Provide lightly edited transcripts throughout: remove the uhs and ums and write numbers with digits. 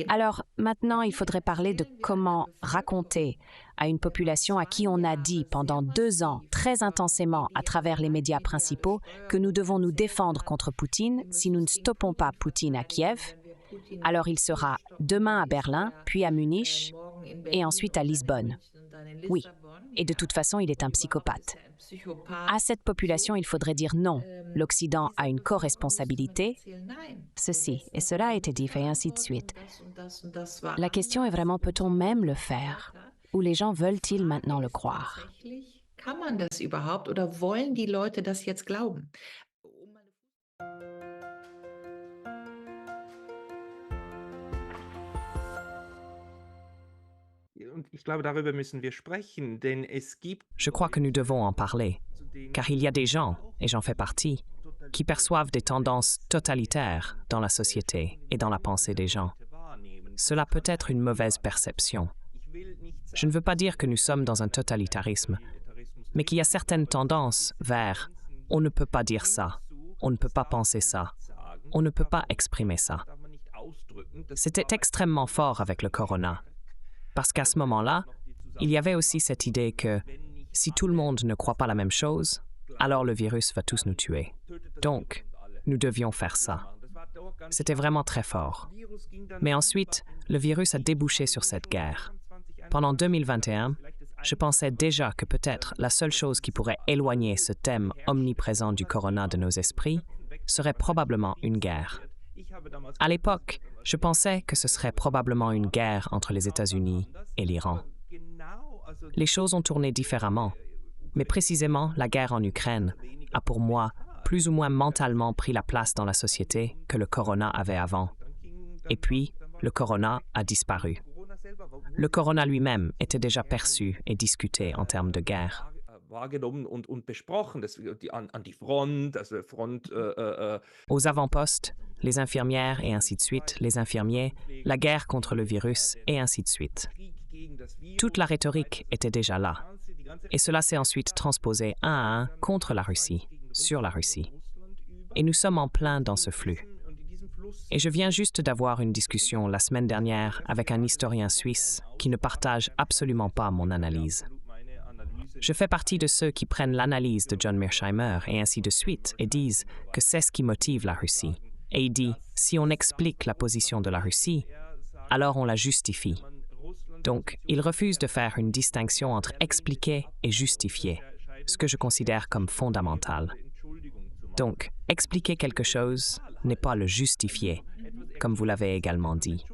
Alors maintenant, il faudrait parler de comment raconter à une population à qui on a dit pendant 2 ans très intensément à travers les médias principaux que nous devons nous défendre contre Poutine si nous ne stoppons pas Poutine à Kiev. Alors il sera demain à Berlin, puis à Munich et ensuite à Lisbonne. Oui, et de toute façon, il est un psychopathe. À cette population, il faudrait dire non. L'Occident a une co-responsabilité. Ceci et cela a été dit, et ainsi de suite. La question est vraiment, peut-on même le faire? Ou les gens veulent-ils maintenant le croire? Kann man das überhaupt oder wollen die Leute das jetzt glauben? Und ich glaube, darüber müssen wir sprechen, denn es gibt Je crois que nous devons en parler, car il y a des gens, et j'en fais partie, qui perçoivent des tendances totalitaires dans la société et dans la pensée des gens. Cela peut être une mauvaise perception. Je ne veux pas dire que nous sommes dans un totalitarisme, mais qu'il y a certaines tendances vers « on ne peut pas dire ça »,« on ne peut pas penser ça »,« on ne peut pas exprimer ça ». C'était extrêmement fort avec le corona, parce qu'à ce moment-là, il y avait aussi cette idée que si tout le monde ne croit pas la même chose, alors le virus va tous nous tuer. Donc, nous devions faire ça. C'était vraiment très fort. Mais ensuite, le virus a débouché sur cette guerre. Pendant 2021, je pensais déjà que peut-être la seule chose qui pourrait éloigner ce thème omniprésent du corona de nos esprits serait probablement une guerre. À l'époque, je pensais que ce serait probablement une guerre entre les États-Unis et l'Iran. Les choses ont tourné différemment, mais précisément la guerre en Ukraine a pour moi plus ou moins mentalement pris la place dans la société que le corona avait avant. Et puis, le corona a disparu. Le corona lui-même était déjà perçu et discuté en termes de guerre. wahrgenommen und besprochen, an die Front, also Front. Aux avant-postes, les infirmières et ainsi de suite, les infirmiers, la guerre contre le virus et ainsi de suite. Toute la rhétorique était déjà là. Et cela s'est ensuite transposé un à un contre la Russie, sur la Russie. Et nous sommes en plein dans ce flux. Et je viens juste d'avoir une discussion la semaine dernière avec un historien suisse qui ne partage absolument pas mon analyse. Je fais partie de ceux qui prennent l'analyse de John Mearsheimer et ainsi de suite et disent que c'est ce qui motive la Russie. Et il dit, si on explique la position de la Russie, alors on la justifie. Donc, il refuse de faire une distinction entre expliquer et justifier, ce que je considère comme fondamental. Donc, expliquer quelque chose n'est pas le justifier, comme vous l'avez également dit.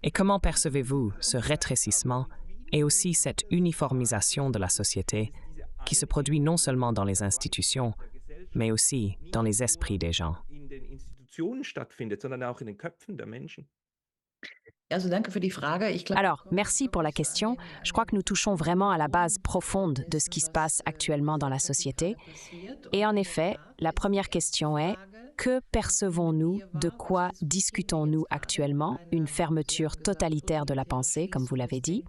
Et comment percevez-vous ce rétrécissement et aussi cette uniformisation de la société qui se produit non seulement dans les institutions, mais aussi dans les esprits des gens? Alors, merci pour la question. Je crois que nous touchons vraiment à la base profonde de ce qui se passe actuellement dans la société. Et en effet, la première question est, que percevons-nous, de quoi discutons-nous actuellement? Une fermeture totalitaire de la pensée, comme vous l'avez dit.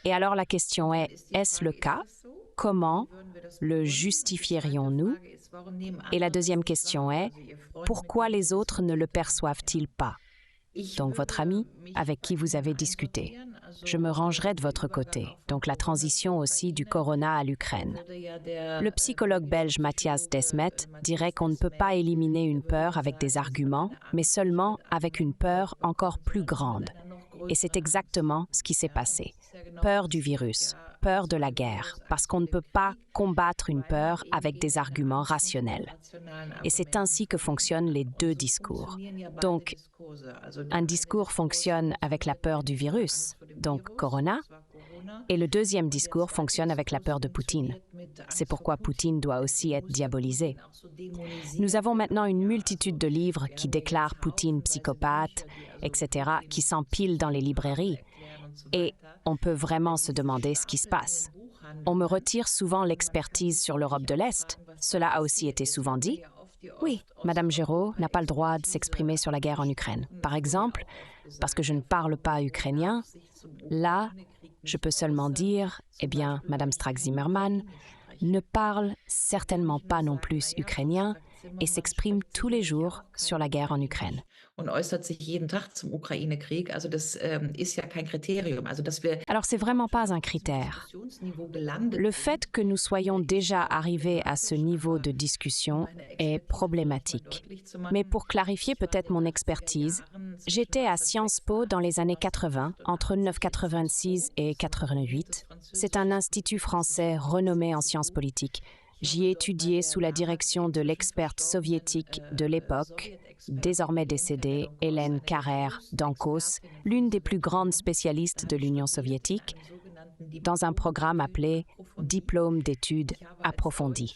Et alors la question est-ce le cas? Comment le justifierions-nous? Et la deuxième question est, pourquoi les autres ne le perçoivent-ils pas? Donc votre ami avec qui vous avez discuté. Je me rangerai de votre côté. Donc la transition aussi du corona à l'Ukraine. Le psychologue belge Matthias Desmet dirait qu'on ne peut pas éliminer une peur avec des arguments, mais seulement avec une peur encore plus grande. Et c'est exactement ce qui s'est passé. Peur du virus, peur de la guerre, parce qu'on ne peut pas combattre une peur avec des arguments rationnels. Et c'est ainsi que fonctionnent les deux discours. Donc, un discours fonctionne avec la peur du virus, donc corona, et le deuxième discours fonctionne avec la peur de Poutine. C'est pourquoi Poutine doit aussi être diabolisé. Nous avons maintenant une multitude de livres qui déclarent Poutine psychopathe, etc., qui s'empilent dans les librairies. Et on peut vraiment se demander ce qui se passe. On me retire souvent l'expertise sur l'Europe de l'Est. Cela a aussi été souvent dit. Oui, Madame Géraud n'a pas le droit de s'exprimer sur la guerre en Ukraine. Par exemple, parce que je ne parle pas ukrainien, là, je peux seulement dire, eh bien, Madame Strack-Zimmermann ne parle certainement pas non plus ukrainien, et s'exprime tous les jours sur la guerre en Ukraine. Und äußert sich jeden Tag zum Ukraine-Krieg. Also das ist ja kein Kriterium. Also dass wir Alors c'est vraiment pas un critère. Diskussionsniveau gelandet Le fait que nous soyons déjà arrivés à ce niveau de discussion est problématique. Mais pour clarifier peut-être mon expertise, j'étais à Sciences Po dans les années 80, entre 1986 et 88. C'est un institut français renommé en sciences politiques. J'y ai étudié sous la direction de l'experte soviétique de l'époque, désormais décédée, Hélène Carrère-Dankos, l'une des plus grandes spécialistes de l'Union soviétique, dans un programme appelé Diplôme d'études approfondies.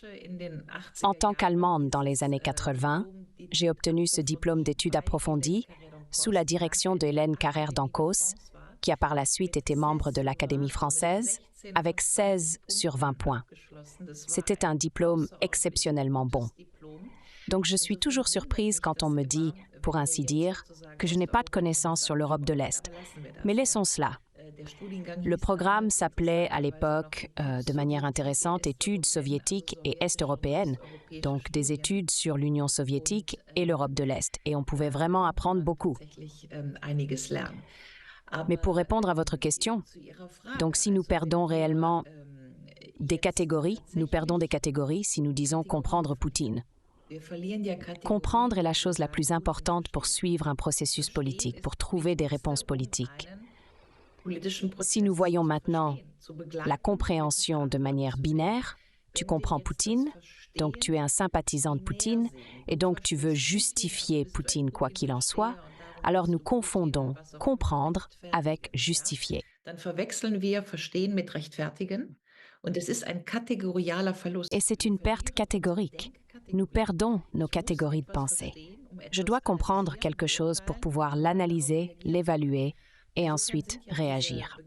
En tant qu'Allemande dans les années 80, j'ai obtenu ce diplôme d'études approfondies sous la direction de Hélène Carrère-Dankos, qui a par la suite été membre de l'Académie française, avec 16 sur 20 points. C'était un diplôme exceptionnellement bon. Donc je suis toujours surprise quand on me dit, pour ainsi dire, que je n'ai pas de connaissances sur l'Europe de l'Est. Mais laissons cela. Le programme s'appelait à l'époque, de manière intéressante, Études soviétiques et est-européennes, donc des études sur l'Union soviétique et l'Europe de l'Est. Et on pouvait vraiment apprendre beaucoup. Mais pour répondre à votre question, donc si nous perdons réellement des catégories, nous perdons des catégories si nous disons comprendre Poutine. Comprendre est la chose la plus importante pour suivre un processus politique, pour trouver des réponses politiques. Si nous voyons maintenant la compréhension de manière binaire, tu comprends Poutine, donc tu es un sympathisant de Poutine, et donc tu veux justifier Poutine quoi qu'il en soit, alors nous confondons comprendre avec justifier. Dann verwechseln wir verstehen mit rechtfertigen. Und es ist ein kategorialer Verlust. Et c'est une perte catégorique. Nous perdons nos catégories de pensée. Je dois comprendre quelque chose pour pouvoir l'analyser, l'évaluer et ensuite réagir.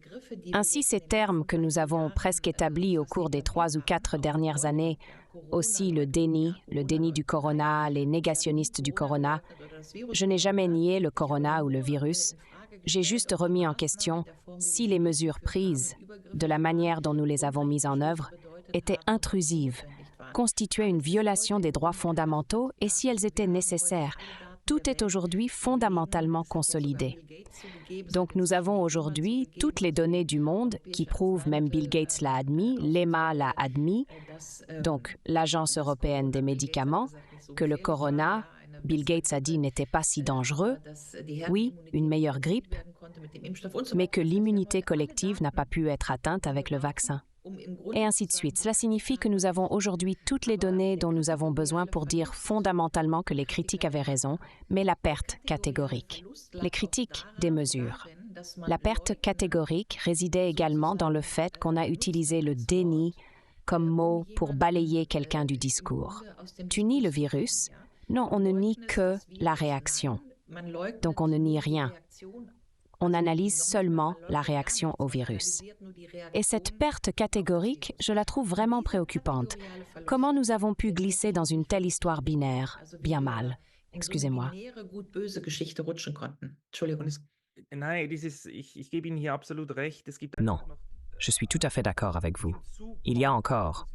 Ainsi, ces termes que nous avons presque établis au cours des 3 ou 4 dernières années, aussi le déni du corona, les négationnistes du corona, je n'ai jamais nié le corona ou le virus, j'ai juste remis en question si les mesures prises, de la manière dont nous les avons mises en œuvre, étaient intrusives, constituaient une violation des droits fondamentaux et si elles étaient nécessaires. Tout est aujourd'hui fondamentalement consolidé. Donc nous avons aujourd'hui toutes les données du monde qui prouvent, même Bill Gates l'a admis, l'EMA l'a admis, donc l'Agence européenne des médicaments, que le corona, Bill Gates a dit, n'était pas si dangereux, oui, une meilleure grippe, mais que l'immunité collective n'a pas pu être atteinte avec le vaccin. Et ainsi de suite. Cela signifie que nous avons aujourd'hui toutes les données dont nous avons besoin pour dire fondamentalement que les critiques avaient raison, mais la perte catégorique. Les critiques des mesures. La perte catégorique résidait également dans le fait qu'on a utilisé le déni comme mot pour balayer quelqu'un du discours. Tu nies le virus? Non, on ne nie que la réaction. Donc on ne nie rien. On analyse seulement la réaction au virus. Et cette perte catégorique, je la trouve vraiment préoccupante. Comment nous avons pu glisser dans une telle histoire binaire? Bien mal. Excusez-moi. Nein, ich gebe Ihnen hier absolut recht. Es gibt Non, je suis tout à fait d'accord avec vous. Il y a encore.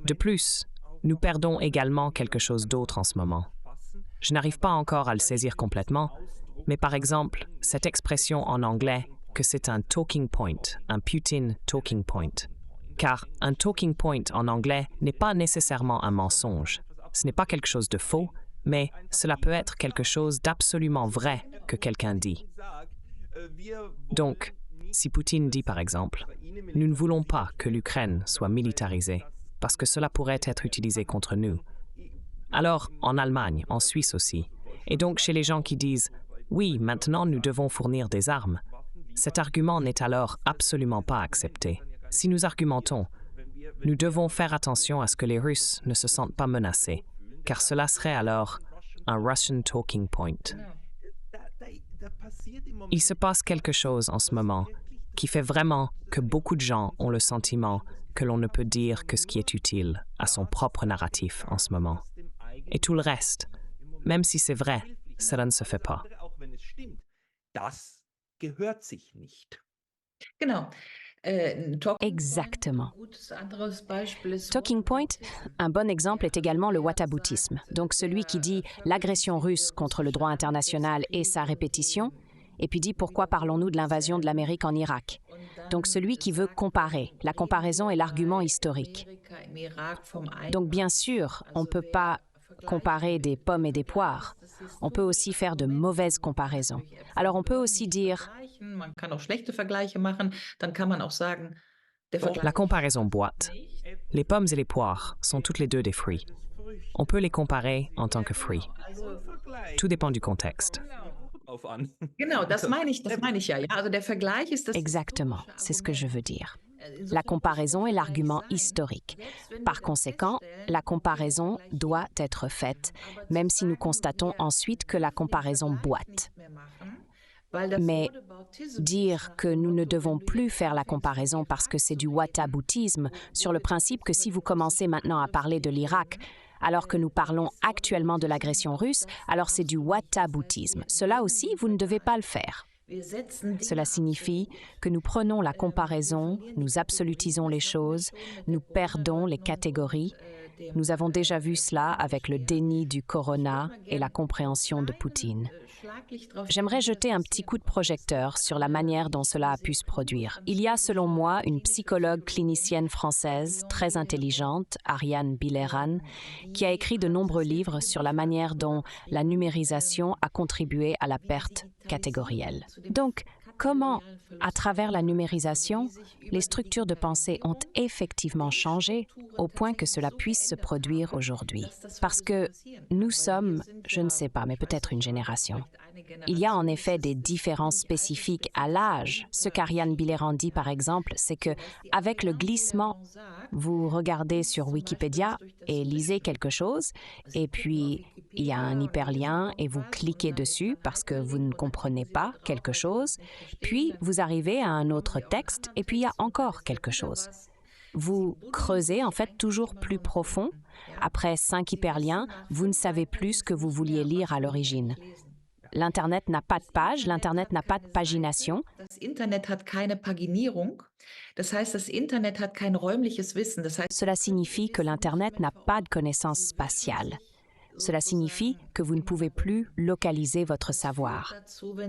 De plus, nous perdons également quelque chose d'autre en ce moment. Je n'arrive pas encore à le saisir complètement, mais par exemple, cette expression en anglais que c'est un talking point, un Putin talking point. Car un talking point en anglais n'est pas nécessairement un mensonge. Ce n'est pas quelque chose de faux, mais cela peut être quelque chose d'absolument vrai que quelqu'un dit. Donc, si Poutine dit par exemple, « Nous ne voulons pas que l'Ukraine soit militarisée, parce que cela pourrait être utilisé contre nous. » Alors, en Allemagne, en Suisse aussi, et donc chez les gens qui disent « Oui, maintenant nous devons fournir des armes », cet argument n'est alors absolument pas accepté. Si nous argumentons, nous devons faire attention à ce que les Russes ne se sentent pas menacés, car cela serait alors un Russian talking point. Il se passe quelque chose en ce moment qui fait vraiment que beaucoup de gens ont le sentiment que l'on ne peut dire que ce qui est utile à son propre narratif en ce moment. Et tout le reste, même si c'est vrai, cela ne se fait pas. Das gehört sich nicht. Genau. Exactement. Anderes Beispiel ist Talking point, un bon exemple est également le whataboutisme, donc celui qui dit l'agression russe contre le droit international et sa répétition, et puis dit pourquoi parlons-nous de l'invasion de l'Amérique en Irak. Donc celui qui veut comparer. La comparaison est l'argument historique. Donc bien sûr, on ne peut pas comparer des pommes et des poires. On peut aussi faire de mauvaises comparaisons. Alors on peut aussi dire Man kann auch schlechte Vergleiche machen, dann kann man auch sagen, der Vergleich La comparaison boite. Les pommes et les poires sont toutes les deux des fruits. On peut les comparer en tant que fruits. Tout dépend du contexte. Auf an. Genau, das meine ich ja. Ja, also der Vergleich ist das exactement, c'est ce que je veux dire. La comparaison est l'argument historique. Par conséquent, la comparaison doit être faite, même si nous constatons ensuite que la comparaison boite. Mais dire que nous ne devons plus faire la comparaison parce que c'est du whataboutisme, sur le principe que si vous commencez maintenant à parler de l'Irak, alors que nous parlons actuellement de l'agression russe, alors c'est du whataboutisme. Cela aussi, vous ne devez pas le faire. Cela signifie que nous prenons la comparaison, nous absolutisons les choses, nous perdons les catégories. Nous avons déjà vu cela avec le déni du corona et la compréhension de Poutine. J'aimerais jeter un petit coup de projecteur sur la manière dont cela a pu se produire. Il y a, selon moi, une psychologue clinicienne française très intelligente, Ariane Billeran, qui a écrit de nombreux livres sur la manière dont la numérisation a contribué à la perte catégorielle. Donc, comment, à travers la numérisation, les structures de pensée ont effectivement changé au point que cela puisse se produire aujourd'hui. Parce que nous sommes, je ne sais pas, mais peut-être une génération. Il y a en effet des différences spécifiques à l'âge. Ce qu'Ariane Billeran dit, par exemple, c'est que avec le glissement, vous regardez sur Wikipédia et lisez quelque chose, et puis il y a un hyperlien et vous cliquez dessus parce que vous ne comprenez pas quelque chose, puis vous arrivez à un autre texte et puis il y a encore quelque chose. Vous creusez en fait toujours plus profond. Après 5 hyperliens, vous ne savez plus ce que vous vouliez lire à l'origine. L'Internet n'a pas de page, l'Internet n'a pas de pagination. Das Internet hat keine Paginierung. Das heißt, das Internet hat kein räumliches Wissen. Das heißt, Cela signifie que l'Internet n'a pas de connaissance spatiale. Cela signifie que vous ne pouvez plus localiser votre savoir.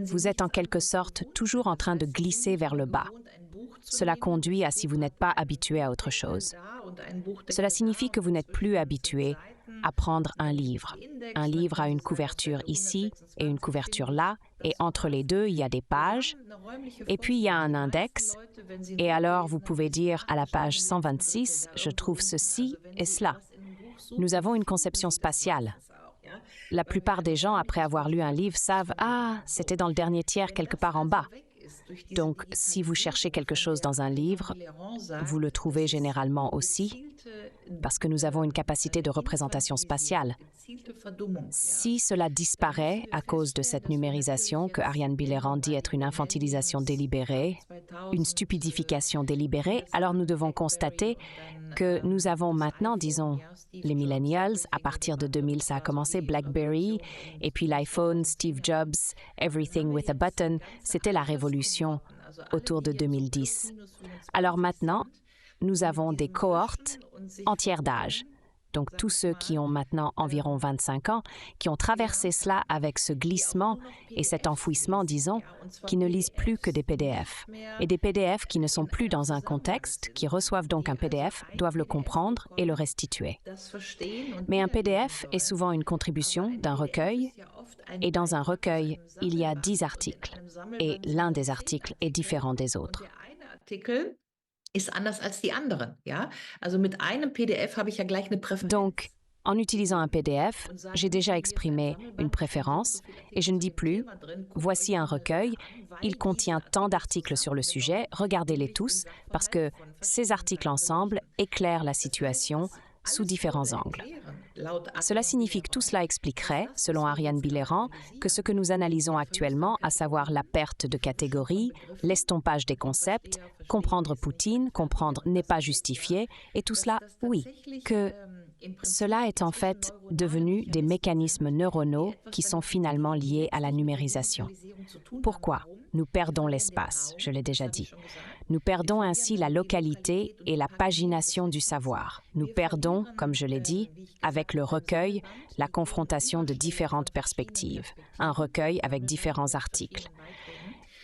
Vous êtes en quelque sorte toujours en train de glisser vers le bas. Cela conduit à si vous n'êtes pas habitué à autre chose. Cela signifie que vous n'êtes plus habitué à prendre un livre. Un livre a une couverture ici et une couverture là, et entre les deux, il y a des pages, et puis il y a un index, et alors vous pouvez dire à la page 126, je trouve ceci et cela. Nous avons une conception spatiale. La plupart des gens, après avoir lu un livre, savent « Ah, c'était dans le dernier tiers quelque part en bas ». Donc, si vous cherchez quelque chose dans un livre, vous le trouvez généralement aussi, parce que nous avons une capacité de représentation spatiale. Si cela disparaît à cause de cette numérisation que Ariane Billeran dit être une infantilisation délibérée, une stupidification délibérée, alors nous devons constater que nous avons maintenant, disons, les millennials, à partir de 2000, ça a commencé, BlackBerry, et puis l'iPhone, Steve Jobs, Everything with a Button, c'était la révolution autour de 2010. Alors maintenant, nous avons des cohortes entières d'âge. Donc tous ceux qui ont maintenant environ 25 ans, qui ont traversé cela avec ce glissement et cet enfouissement, disons, qui ne lisent plus que des PDF. Et des PDF qui ne sont plus dans un contexte, qui reçoivent donc un PDF, doivent le comprendre et le restituer. Mais un PDF est souvent une contribution d'un recueil, et dans un recueil, il y a 10 articles, et l'un des articles est différent des autres. Ist anders als die anderen, ja? Also mit einem PDF habe ich ja gleich eine Präferenz. Donc, en utilisant un PDF, j'ai déjà exprimé une préférence et je ne dis plus « Voici un recueil, il contient tant d'articles sur le sujet, regardez-les tous, parce que ces articles ensemble éclairent la situation sous différents angles. » Cela signifie que tout cela expliquerait, selon Ariane Billeran, que ce que nous analysons actuellement, à savoir la perte de catégories, l'estompage des concepts, comprendre Poutine, comprendre n'est pas justifié, et tout cela, oui, que Cela est en fait devenu des mécanismes neuronaux qui sont finalement liés à la numérisation. Pourquoi? Nous perdons l'espace, je l'ai déjà dit. Nous perdons ainsi la localité et la pagination du savoir. Nous perdons, comme je l'ai dit, avec le recueil, la confrontation de différentes perspectives, un recueil avec différents articles.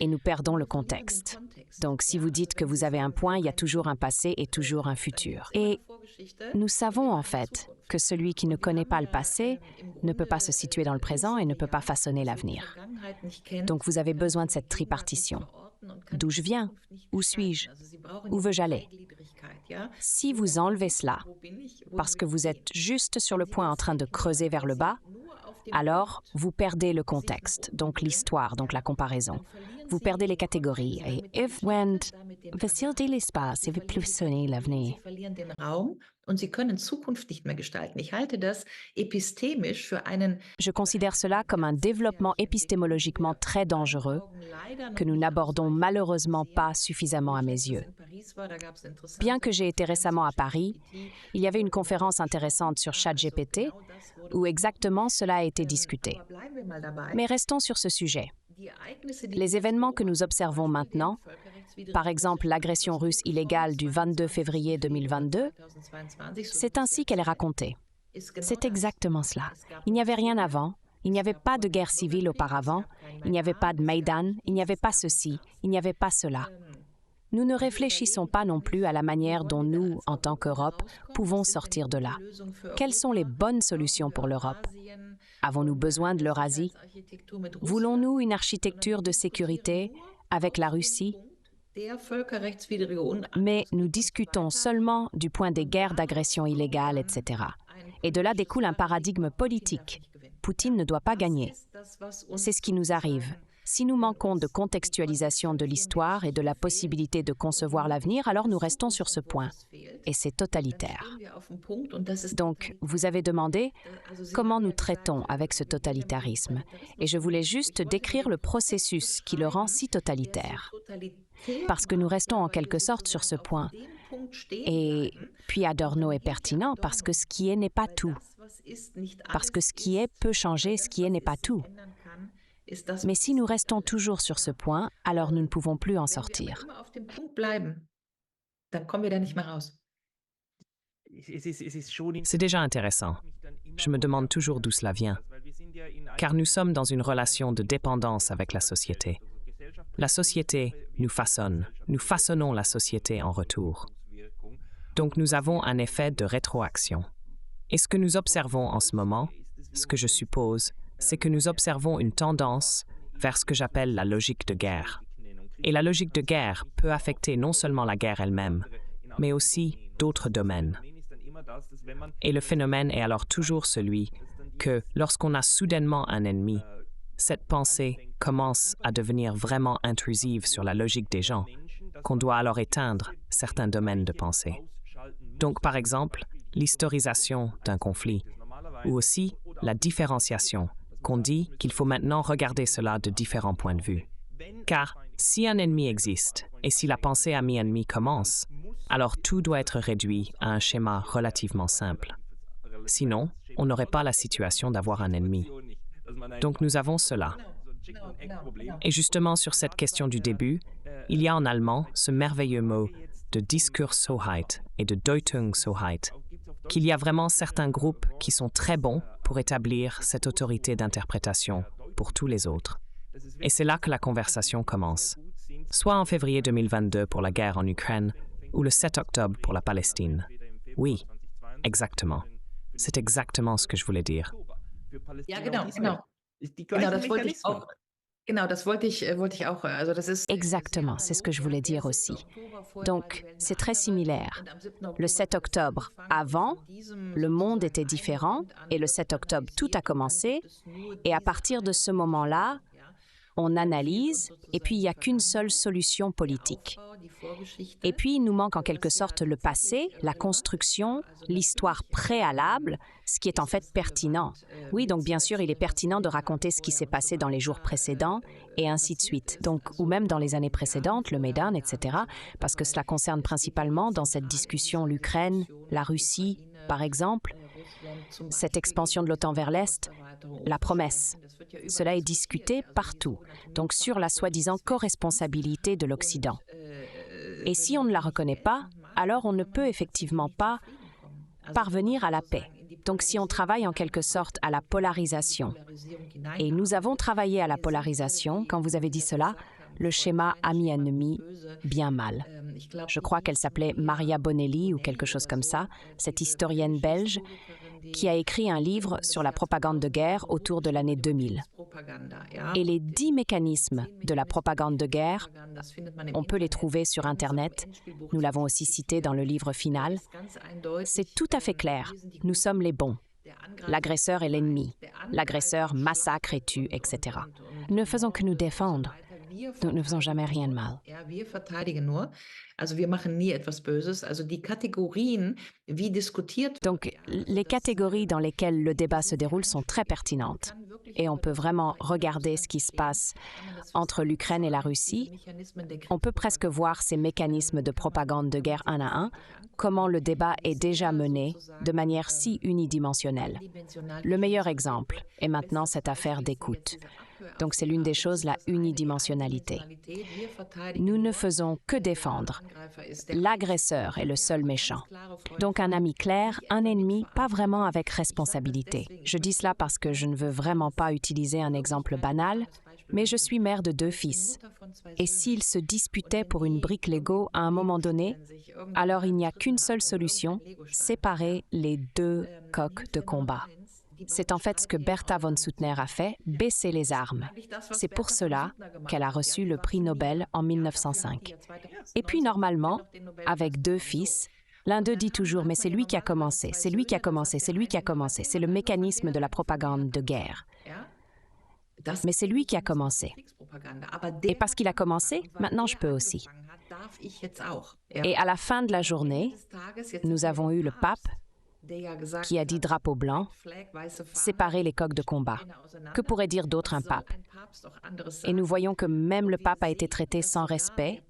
Et nous perdons le contexte. Donc, si vous dites que vous avez un point, il y a toujours un passé et toujours un futur. Et nous savons en fait que celui qui ne connaît pas le passé ne peut pas se situer dans le présent et ne peut pas façonner l'avenir. Donc, vous avez besoin de cette tripartition. D'où je viens? Où suis-je? Où veux-je aller? Si vous enlevez cela, parce que vous êtes juste sur le point en train de creuser vers le bas, alors vous perdez le contexte, donc l'histoire, donc la comparaison. Vous perdez les catégories. Et if, when, faciliter l'espace et plus sonner l'avenir. Und sie können Zukunft nicht mehr gestalten. Ich halte das epistemisch für einen Je considère cela comme un développement épistémologiquement très dangereux que nous n'abordons malheureusement pas suffisamment à mes yeux. Bien que j'ai été récemment à Paris, il y avait une conférence intéressante sur ChatGPT où exactement cela a été discuté. Mais restons sur ce sujet. Les événements que nous observons maintenant, par exemple l'agression russe illégale du 22 février 2022, c'est ainsi qu'elle est racontée. C'est exactement cela. Il n'y avait rien avant, il n'y avait pas de guerre civile auparavant, il n'y avait pas de Maïdan, il n'y avait pas ceci, il n'y avait pas cela. Nous ne réfléchissons pas non plus à la manière dont nous, en tant qu'Europe, pouvons sortir de là. Quelles sont les bonnes solutions pour l'Europe? Avons-nous besoin de l'Eurasie? Voulons-nous une architecture de sécurité avec la Russie? Mais nous discutons seulement du point des guerres d'agression illégale, etc. Et de là découle un paradigme politique. Poutine ne doit pas gagner. C'est ce qui nous arrive. Si nous manquons de contextualisation de l'histoire et de la possibilité de concevoir l'avenir, alors nous restons sur ce point. Et c'est totalitaire. Donc, vous avez demandé comment nous traitons avec ce totalitarisme. Et je voulais juste décrire le processus qui le rend si totalitaire. Parce que nous restons en quelque sorte sur ce point. Et puis Adorno est pertinent parce que ce qui est n'est pas tout. Parce que ce qui est peut changer, ce qui est n'est pas tout. Mais si nous restons toujours sur ce point, alors nous ne pouvons plus en sortir. C'est déjà intéressant. Je me demande toujours d'où cela vient. Car nous sommes dans une relation de dépendance avec la société. La société nous façonne. Nous façonnons la société en retour. Donc nous avons un effet de rétroaction. Et ce que nous observons en ce moment, ce que je suppose, c'est que nous observons une tendance vers ce que j'appelle la logique de guerre. Et la logique de guerre peut affecter non seulement la guerre elle-même, mais aussi d'autres domaines. Et le phénomène est alors toujours celui que, lorsqu'on a soudainement un ennemi, cette pensée commence à devenir vraiment intrusive sur la logique des gens, qu'on doit alors éteindre certains domaines de pensée. Donc, par exemple, l'historisation d'un conflit, ou aussi la différenciation, qu'on dit qu'il faut maintenant regarder cela de différents points de vue. Car si un ennemi existe et si la pensée ami-ennemi commence, alors tout doit être réduit à un schéma relativement simple. Sinon, on n'aurait pas la situation d'avoir un ennemi. Donc nous avons cela. Et justement sur cette question du début, il y a en allemand ce merveilleux mot de Diskurshoheit et de Deutungshoheit, qu'il y a vraiment certains groupes qui sont très bons pour établir cette autorité d'interprétation pour tous les autres. Et c'est là que la conversation commence, soit en février 2022 pour la guerre en Ukraine, ou le 7 octobre pour la Palestine. Oui, exactement. C'est exactement ce que je voulais dire. Ja, genau. Das wollte ich auch. Genau, das wollte ich auch. Also das ist Exactement, c'est ce que je voulais dire aussi. Donc, c'est très similaire. Le 7 octobre, avant, le monde était différent, et le 7 octobre, tout a commencé, et à partir de ce moment-là, on analyse, et puis il n'y a qu'une seule solution politique. Et puis, il nous manque en quelque sorte le passé, la construction, l'histoire préalable, ce qui est en fait pertinent. Oui, donc bien sûr, il est pertinent de raconter ce qui s'est passé dans les jours précédents, et ainsi de suite. Donc, ou même dans les années précédentes, le Maïdan, etc., parce que cela concerne principalement dans cette discussion l'Ukraine, la Russie, par exemple. cette expansion de l'OTAN vers l'Est, la promesse. Cela est discuté partout, donc sur la soi-disant corresponsabilité de l'Occident. Et si on ne la reconnaît pas, alors on ne peut effectivement pas parvenir à la paix. Donc si on travaille en quelque sorte à la polarisation, et nous avons travaillé à la polarisation, quand vous avez dit cela, le schéma ami-ennemi, bien mal. Je crois qu'elle s'appelait Maria Bonelli ou quelque chose comme ça, cette historienne belge qui a écrit un livre sur la propagande de guerre autour de l'année 2000. Et les 10 mécanismes de la propagande de guerre, on peut les trouver sur Internet, nous l'avons aussi cité dans le livre final. C'est tout à fait clair, nous sommes les bons. L'agresseur est l'ennemi. L'agresseur massacre et tue, etc. Nous ne faisons que nous défendre. Nous ne faisons jamais rien de mal. Donc, les catégories dans lesquelles le débat se déroule sont très pertinentes. Et on peut vraiment regarder ce qui se passe entre l'Ukraine et la Russie. On peut presque voir ces mécanismes de propagande de guerre un à un, comment le débat est déjà mené de manière si unidimensionnelle. Le meilleur exemple est maintenant cette affaire d'écoute. Donc c'est l'une des choses, la unidimensionnalité. Nous ne faisons que défendre. L'agresseur est le seul méchant. Donc un ami clair, un ennemi, pas vraiment avec responsabilité. Je dis cela parce que je ne veux vraiment pas utiliser un exemple banal, mais je suis mère de 2 fils. Et s'ils se disputaient pour une brique Lego à un moment donné, alors il n'y a qu'une seule solution, séparer les 2 coqs de combat. C'est en fait ce que Bertha von Suttner a fait, baisser les armes. C'est pour cela qu'elle a reçu le prix Nobel en 1905. Et puis normalement, avec 2 fils, l'un d'eux dit toujours « mais c'est lui qui a commencé, c'est lui qui a commencé, c'est lui qui a commencé ». C'est le mécanisme de la propagande de guerre. Mais c'est lui qui a commencé. Et parce qu'il a commencé, maintenant je peux aussi. Et à la fin de la journée, nous avons eu le pape qui a dit drapeau blanc, séparer les coqs de combat. Que pourrait dire d'autre un pape? Et nous voyons que même le pape a été traité sans respect,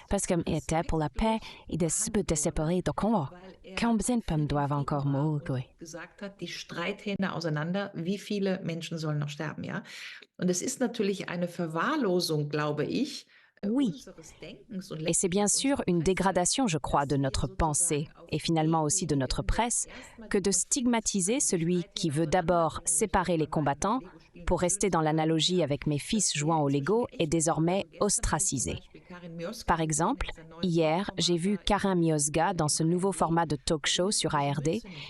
parce qu'il était pour la paix et de séparer de combat. Combien de femmes doivent encore mourir? Die Streithähne auseinander, wie viele Menschen sollen noch sterben, ja? Und es ist natürlich eine Verwahrlosung, glaube ich. Oui, et c'est bien sûr une dégradation, je crois, de notre pensée et finalement aussi de notre presse, que de stigmatiser celui qui veut d'abord séparer les combattants pour rester dans l'analogie avec mes fils jouant au Lego et désormais ostracisé. Par exemple, hier, j'ai vu Karin Miosga dans ce nouveau format de talk-show sur ARD.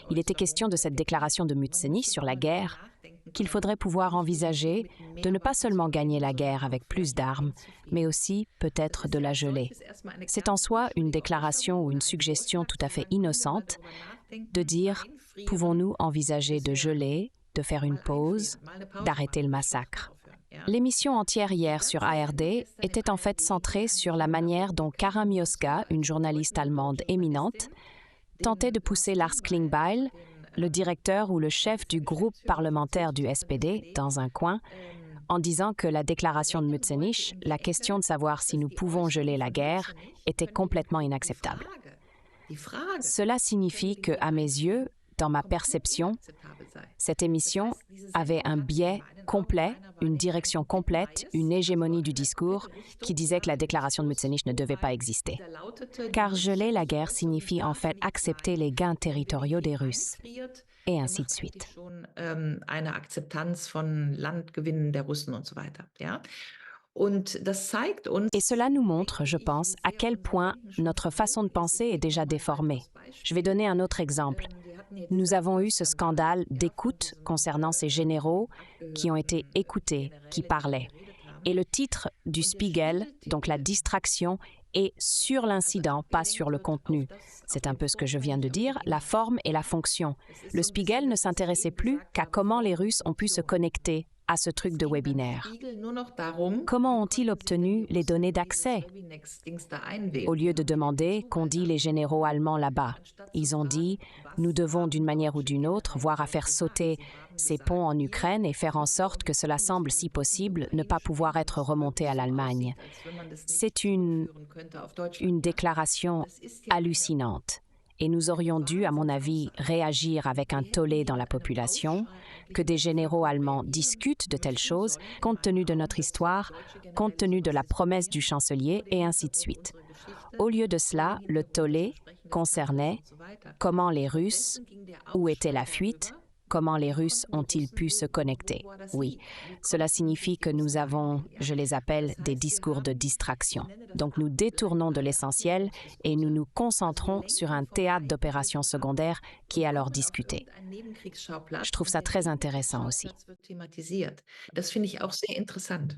Il était question de cette déclaration de Mützennich sur la guerre, qu'il faudrait pouvoir envisager de ne pas seulement gagner la guerre avec plus d'armes, mais aussi peut-être de la geler. C'est en soi une déclaration ou une suggestion tout à fait innocente de dire « pouvons-nous envisager de geler, de faire une pause, d'arrêter le massacre ?» L'émission entière hier sur ARD était en fait centrée sur la manière dont Karin Miosga, une journaliste allemande éminente, tentait de pousser Lars Klingbeil, le directeur ou le chef du groupe parlementaire du SPD, dans un coin, en disant que la déclaration de Mützennich, la question de savoir si nous pouvons geler la guerre, était complètement inacceptable. Cela signifie que, à mes yeux, dans ma perception, cette émission avait un biais complet, une direction complète, une hégémonie du discours qui disait que la déclaration de Mützennich ne devait pas exister. Car geler la guerre signifie en fait accepter les gains territoriaux des Russes, et ainsi de suite. Eine Akzeptanz von Landgewinnen der Russen und so weiter, ja? Et cela nous montre, je pense, à quel point notre façon de penser est déjà déformée. Je vais donner un autre exemple. Nous avons eu ce scandale d'écoute concernant ces généraux qui ont été écoutés, qui parlaient. Et le titre du Spiegel, donc la distraction, est sur l'incident, pas sur le contenu. C'est un peu ce que je viens de dire, la forme et la fonction. Le Spiegel ne s'intéressait plus qu'à comment les Russes ont pu se connecter à ce truc de webinaire. Comment ont-ils obtenu les données d'accès? Au lieu de demander qu'ont dit les généraux allemands là-bas, ils ont dit « nous devons d'une manière ou d'une autre voir à faire sauter ces ponts en Ukraine et faire en sorte que cela semble, si possible, ne pas pouvoir être remonté à l'Allemagne ». C'est une déclaration hallucinante. et nous aurions dû, à mon avis, réagir avec un tollé dans la population, que des généraux allemands discutent de telles choses, compte tenu de notre histoire, compte tenu de la promesse du chancelier, et ainsi de suite. Au lieu de cela, le tollé concernait comment les Russes, où était la fuite, comment les Russes ont-ils pu se connecter. Oui, cela signifie que nous avons, je les appelle, des discours de distraction. Donc nous détournons de l'essentiel et nous nous concentrons sur un théâtre d'opérations secondaires qui est alors discuté. Je trouve ça très intéressant aussi. Das finde ich auch sehr interessant.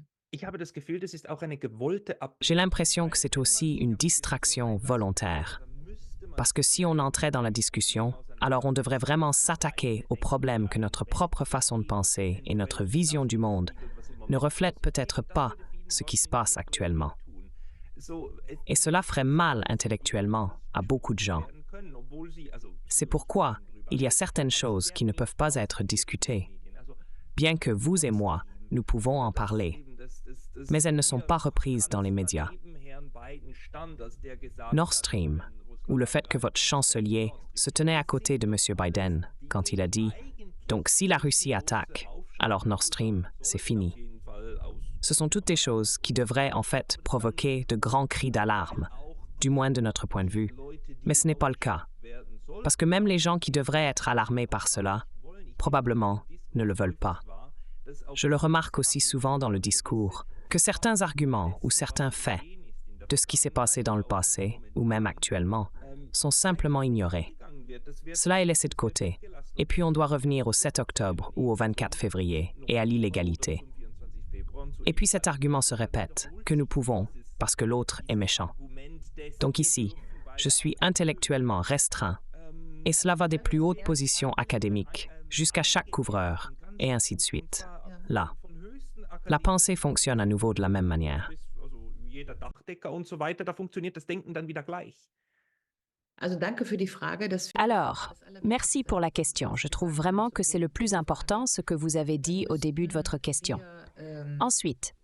J'ai l'impression que c'est aussi une distraction volontaire. Parce que si on entrait dans la discussion, alors on devrait vraiment s'attaquer au problème que notre propre façon de penser et notre vision du monde ne reflètent peut-être pas ce qui se passe actuellement. Et cela ferait mal intellectuellement à beaucoup de gens. C'est pourquoi il y a certaines choses qui ne peuvent pas être discutées. Bien que vous et moi, nous pouvons en parler, mais elles ne sont pas reprises dans les médias. Nord Stream, ou le fait que votre chancelier se tenait à côté de M. Biden quand il a dit « Donc si la Russie attaque, alors Nord Stream, c'est fini ». Ce sont toutes des choses qui devraient en fait provoquer de grands cris d'alarme, du moins de notre point de vue. Mais ce n'est pas le cas, parce que même les gens qui devraient être alarmés par cela, probablement ne le veulent pas. Je le remarque aussi souvent dans le discours, que certains arguments ou certains faits de ce qui s'est passé dans le passé, ou même actuellement, sont simplement ignorés. Cela est laissé de côté, et puis on doit revenir au 7 octobre ou au 24 février et à l'illégalité. Et puis cet argument se répète, que nous pouvons, parce que l'autre est méchant. Donc ici, je suis intellectuellement restreint, et cela va des plus hautes positions académiques jusqu'à chaque couvreur, et ainsi de suite. Là, la pensée fonctionne à nouveau de la même manière. Alors, merci pour la question. Je trouve vraiment que c'est le plus important, ce que vous avez dit au début de votre question. Ensuite,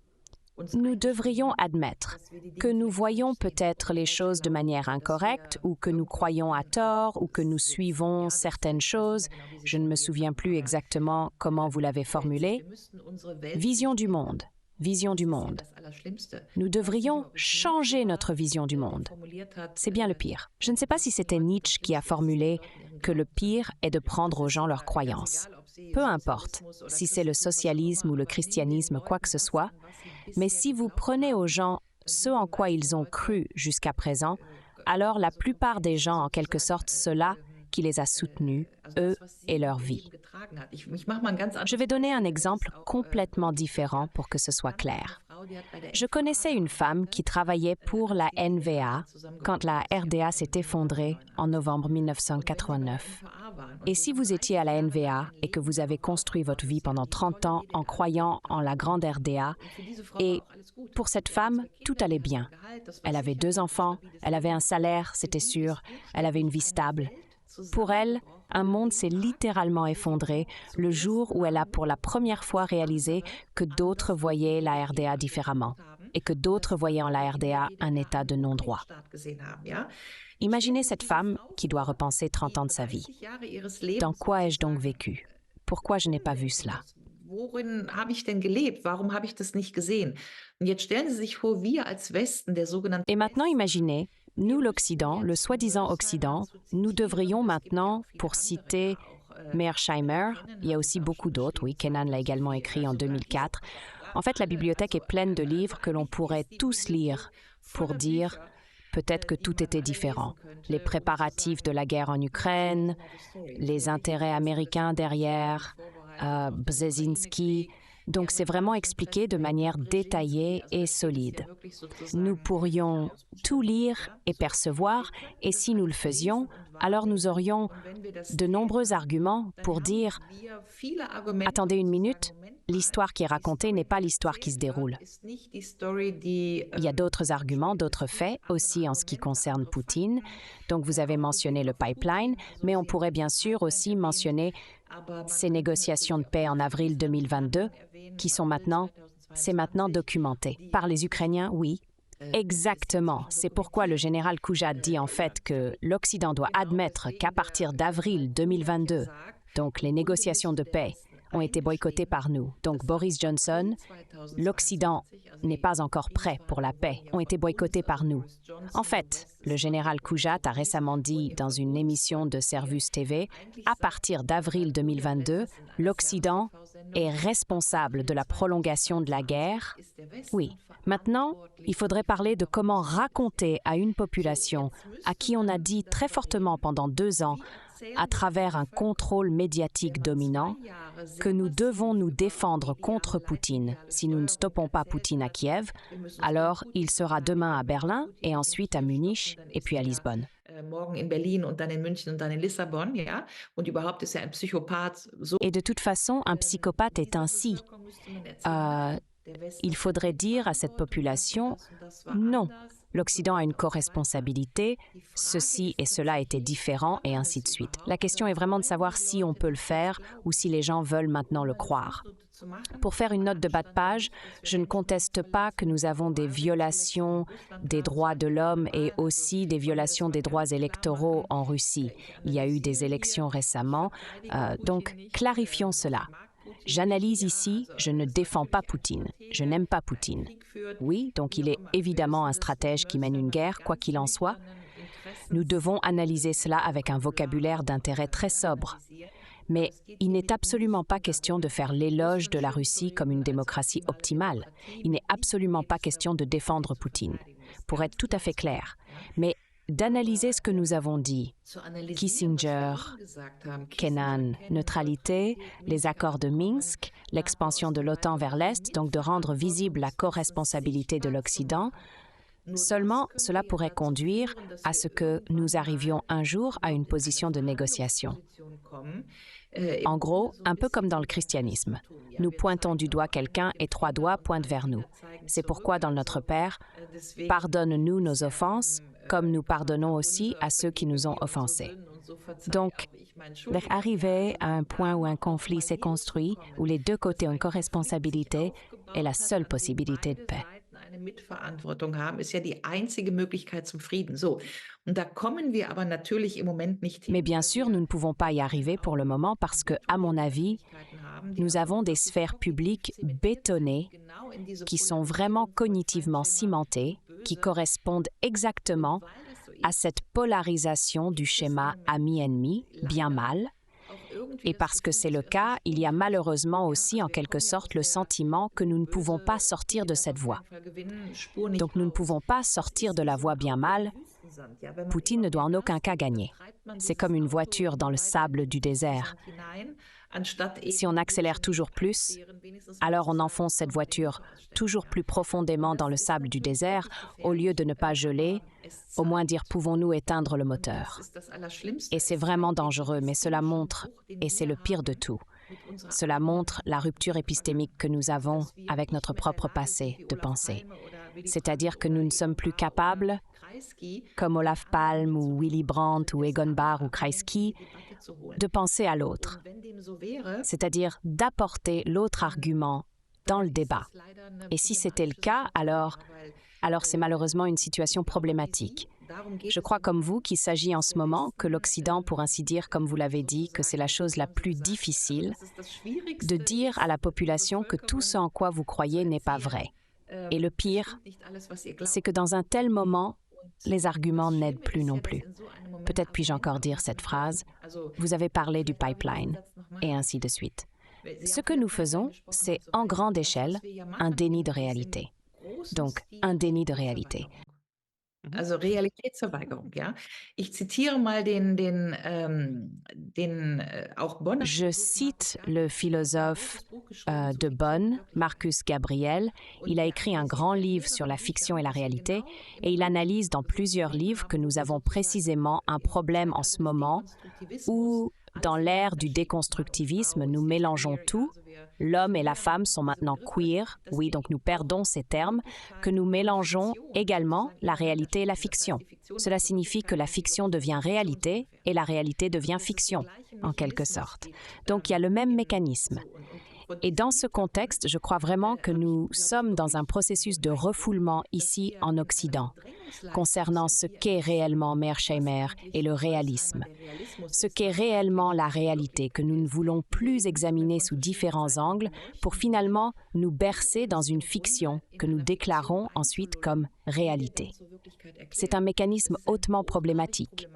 nous devrions admettre que nous voyons peut-être les choses de manière incorrecte ou que nous croyons à tort ou que nous suivons certaines choses. Je ne me souviens plus exactement comment vous l'avez formulé. Vision du monde. Vision du monde. Nous devrions changer notre vision du monde. C'est bien le pire. Je ne sais pas si c'était Nietzsche qui a formulé que le pire est de prendre aux gens leurs croyances. Peu importe si c'est le socialisme ou le christianisme, quoi que ce soit, mais si vous prenez aux gens ce en quoi ils ont cru jusqu'à présent, alors la plupart des gens, en quelque sorte, cela qui les a soutenus, eux et leur vie. Je vais donner un exemple complètement différent pour que ce soit clair. Je connaissais une femme qui travaillait pour la NVA quand la RDA s'est effondrée en novembre 1989. Et si vous étiez à la NVA et que vous avez construit votre vie pendant 30 ans en croyant en la grande RDA, et pour cette femme, tout allait bien. Elle avait 2 enfants, elle avait un salaire, c'était sûr, elle avait une vie stable. Pour elle, un monde s'est littéralement effondré le jour où elle a pour la première fois réalisé que d'autres voyaient la RDA différemment et que d'autres voyaient en la RDA un état de non-droit. Imaginez cette femme qui doit repenser 30 ans de sa vie. Dans quoi ai-je donc vécu? Pourquoi je n'ai pas vu cela? Worin habe ich denn gelebt? Warum habe ich das nicht gesehen? Und jetzt stellen Sie sich vor, wir als Westen, der sogenannte... Et maintenant, imaginez, nous, l'Occident, le soi-disant Occident, nous devrions maintenant, pour citer Mearsheimer, il y a aussi beaucoup d'autres, oui, Kennan l'a également écrit en 2004. En fait, la bibliothèque est pleine de livres que l'on pourrait tous lire pour dire peut-être que tout était différent. Les préparatifs de la guerre en Ukraine, les intérêts américains derrière, Brzezinski. Donc, c'est vraiment expliqué de manière détaillée et solide. Nous pourrions tout lire et percevoir, et si nous le faisions, alors nous aurions de nombreux arguments pour dire « Attendez une minute, l'histoire qui est racontée n'est pas l'histoire qui se déroule. » Il y a d'autres arguments, d'autres faits, aussi en ce qui concerne Poutine. Donc, vous avez mentionné le pipeline, mais on pourrait bien sûr aussi mentionner ces négociations de paix en avril 2022 qui sont maintenant documentées. Par les Ukrainiens, oui, Exactement. C'est pourquoi le général Khoujat dit en fait que l'Occident doit admettre qu'à partir d'avril 2022, donc les négociations de paix, ont été boycottées par nous. Donc Boris Johnson, l'Occident n'est pas encore prêt pour la paix, ont été boycottés par nous. En fait, le général Khoujat a récemment dit dans une émission de Servus TV, à partir d'avril 2022, l'Occident est responsable de la prolongation de la guerre. Oui. Maintenant, il faudrait parler de comment raconter à une population à qui on a dit très fortement pendant 2 ans, à travers un contrôle médiatique dominant, que nous devons nous défendre contre Poutine. Si nous ne stoppons pas Poutine à Kiev, alors il sera demain à Berlin et ensuite à Munich et puis à Lisbonne. Morgen in Berlin und dann in München und dann in Lissabon, ja. Und überhaupt ist ein Psychopath so. Et de toute façon, un psychopathe est ainsi. Il faudrait dire à cette population, non, l'Occident a une co-responsabilité, ceci et cela était différent et ainsi de suite. La question est vraiment de savoir si on peut le faire ou si les gens veulent maintenant le croire. Pour faire une note de bas de page, je ne conteste pas que nous avons des violations des droits de l'homme et aussi des violations des droits électoraux en Russie. Il y a eu des élections récemment, donc clarifions cela. J'analyse ici, je ne défends pas Poutine, je n'aime pas Poutine. Oui, donc il est évidemment un stratège qui mène une guerre, quoi qu'il en soit. Nous devons analyser cela avec un vocabulaire d'intérêt très sobre. Mais il n'est absolument pas question de faire l'éloge de la Russie comme une démocratie optimale. Il n'est absolument pas question de défendre Poutine, pour être tout à fait clair. Mais d'analyser ce que nous avons dit, Kissinger, Kennan, neutralité, les accords de Minsk, l'expansion de l'OTAN vers l'Est, donc de rendre visible la co-responsabilité de l'Occident. Seulement, cela pourrait conduire à ce que nous arrivions un jour à une position de négociation. En gros, un peu comme dans le christianisme. Nous pointons du doigt quelqu'un et 3 doigts pointent vers nous. C'est pourquoi dans notre Père, pardonne-nous nos offenses, comme nous pardonnons aussi à ceux qui nous ont offensés. Donc, arriver à un point où un conflit s'est construit, où les 2 côtés ont une co-responsabilité, est la seule possibilité de paix. Eine Mitverantwortung haben, ist ja die einzige Möglichkeit zum Frieden. So, und da kommen wir aber natürlich im Moment nicht hin. Mais bien sûr, nous ne pouvons pas y arriver pour le moment parce que, à mon avis, nous avons des sphères publiques bétonnées qui sont vraiment cognitivement cimentées, qui correspondent exactement à cette polarisation du schéma ami-ennemi, bien mal. Et parce que c'est le cas, il y a malheureusement aussi en quelque sorte le sentiment que nous ne pouvons pas sortir de cette voie. Donc nous ne pouvons pas sortir de la voie bien mal. Poutine ne doit en aucun cas gagner. C'est comme une voiture dans le sable du désert. Si on accélère toujours plus, alors on enfonce cette voiture toujours plus profondément dans le sable du désert, au lieu de ne pas geler, au moins dire pouvons-nous éteindre le moteur. Et c'est vraiment dangereux, mais cela montre, et c'est le pire de tout, cela montre la rupture épistémique que nous avons avec notre propre passé de pensée. C'est-à-dire que nous ne sommes plus capables, comme Olaf Palme ou Willy Brandt ou Egon Bahr ou Kreisky, de penser à l'autre, c'est-à-dire d'apporter l'autre argument dans le débat. Et si c'était le cas, alors c'est malheureusement une situation problématique. Je crois comme vous qu'il s'agit en ce moment que l'Occident, pour ainsi dire, comme vous l'avez dit, que c'est la chose la plus difficile, de dire à la population que tout ce en quoi vous croyez n'est pas vrai. Et le pire, c'est que dans un tel moment, les arguments n'aident plus non plus. Peut-être puis-je encore dire cette phrase, vous avez parlé du pipeline, et ainsi de suite. Ce que nous faisons, c'est en grande échelle un déni de réalité. Donc, un déni de réalité. Also Realitätsverweigerung, ja. Ich zitiere mal auch Bonn. Je cite le philosophe de Bonn, Marcus Gabriel. Il a écrit un grand livre sur la fiction et la réalité et il analyse dans plusieurs livres que nous avons précisément un problème en ce moment où, dans l'ère du déconstructivisme, nous mélangeons tout. L'homme et la femme sont maintenant queer, oui, donc nous perdons ces termes, que nous mélangeons également la réalité et la fiction. Cela signifie que la fiction devient réalité et la réalité devient fiction, en quelque sorte. Donc il y a le même mécanisme. Et dans ce contexte, je crois vraiment que nous sommes dans un processus de refoulement ici en Occident, concernant ce qu'est réellement Mearsheimer et le réalisme. Ce qu'est réellement la réalité, que nous ne voulons plus examiner sous différents angles pour finalement nous bercer dans une fiction que nous déclarons ensuite comme réalité. C'est un mécanisme hautement problématique,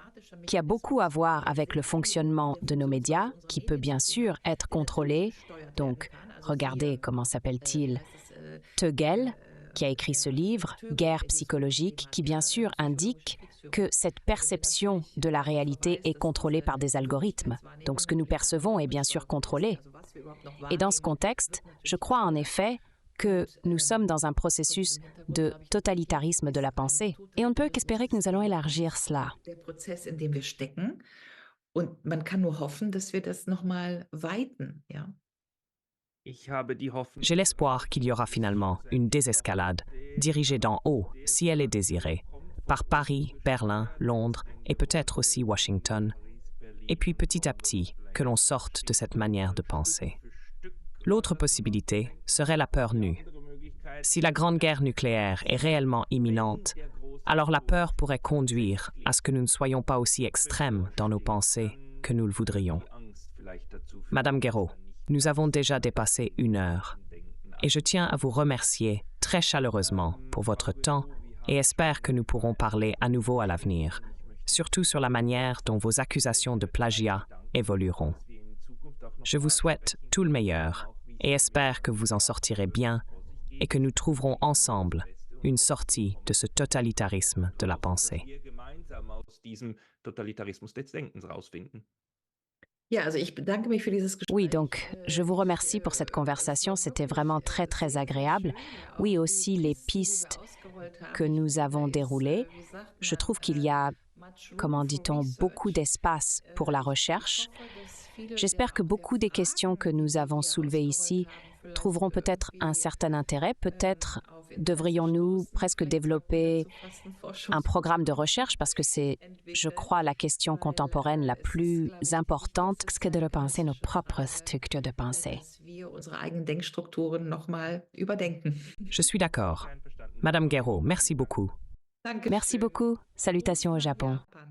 qui a beaucoup à voir avec le fonctionnement de nos médias, qui peut bien sûr être contrôlé. Donc, regardez comment s'appelle-t-il, Tögel, qui a écrit ce livre, Guerre psychologique, qui bien sûr indique que cette perception de la réalité est contrôlée par des algorithmes. Donc ce que nous percevons est bien sûr contrôlé. Et dans ce contexte, je crois en effet que nous sommes dans un processus de totalitarisme de la pensée. Et on ne peut qu'espérer que nous allons élargir cela. Der Prozess, in dem wir stecken. Und man kann nur hoffen, dass wir das nochmal weiten, ja. J'ai l'espoir qu'il y aura finalement une désescalade, dirigée d'en haut, si elle est désirée, par Paris, Berlin, Londres et peut-être aussi Washington, et puis petit à petit que l'on sorte de cette manière de penser. L'autre possibilité serait la peur nue. Si la grande guerre nucléaire est réellement imminente, alors la peur pourrait conduire à ce que nous ne soyons pas aussi extrêmes dans nos pensées que nous le voudrions. Madame Guéraud, nous avons déjà dépassé 1 heure et je tiens à vous remercier très chaleureusement pour votre temps et espère que nous pourrons parler à nouveau à l'avenir, surtout sur la manière dont vos accusations de plagiat évolueront. Je vous souhaite tout le meilleur et espère que vous en sortirez bien et que nous trouverons ensemble une sortie de ce totalitarisme de la pensée. Ja, also ich bedanke mich für dieses Gespräch. Oui, donc je vous remercie pour cette conversation, c'était vraiment très très agréable. Oui, aussi les pistes que nous avons déroulées. Je trouve qu'il y a, comment dit-on, beaucoup d'espace pour la recherche. J'espère que beaucoup des questions que nous avons soulevées ici trouveront peut-être un certain intérêt. Peut-être devrions-nous presque développer un programme de recherche parce que c'est, je crois, la question contemporaine la plus importante, ce que de repenser nos propres structures de pensée. Dass wir unsere eigenen Denkstrukturen nochmal überdenken. Je suis d'accord. Madame Guéraud, merci beaucoup. Danke. Merci beaucoup. Salutations au Japon. Japan.